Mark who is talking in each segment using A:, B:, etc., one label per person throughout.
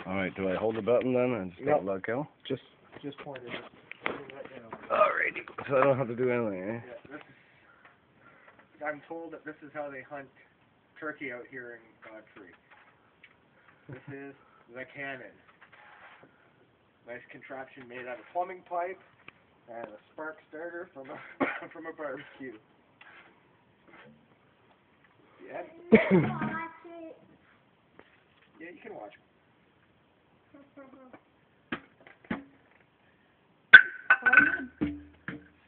A: Alright, do I hold the button then and just
B: Yep.
A: let go?
B: Just point it.
A: Alrighty. So I don't have to do anything, eh?
B: Yeah, this is, I'm told that this is how they hunt turkey out here in Godfrey. This is the cannon. Nice contraption made out of plumbing pipe and a spark starter from a from a barbecue. Yeah. Yeah, you can watch.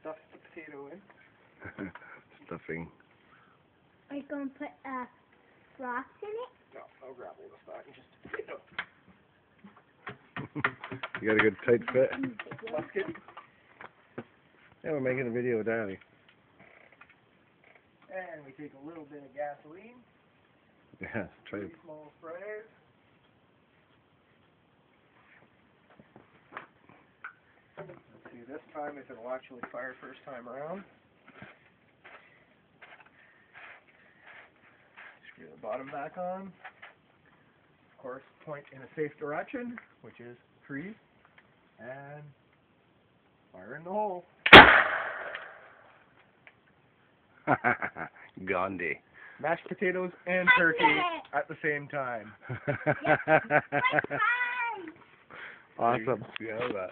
B: Stuff the potato in.
A: Stuffing.
C: Are you going to put frost in it?
B: No, I'll grab all the stock and just potato.
A: You got a good tight fit?
B: Musket.
A: Yeah, we're making a video with Daddy.
B: And we take a little bit of gasoline.
A: Yeah, try it.
B: 3 small sprays. Let's see this time if it'll actually fire first time around. Screw the bottom back on. Of course, point in a safe direction, which is trees. And fire in the hole.
A: Gandhi.
B: Mashed potatoes and turkey at the same time.
A: Awesome. Yeah, that.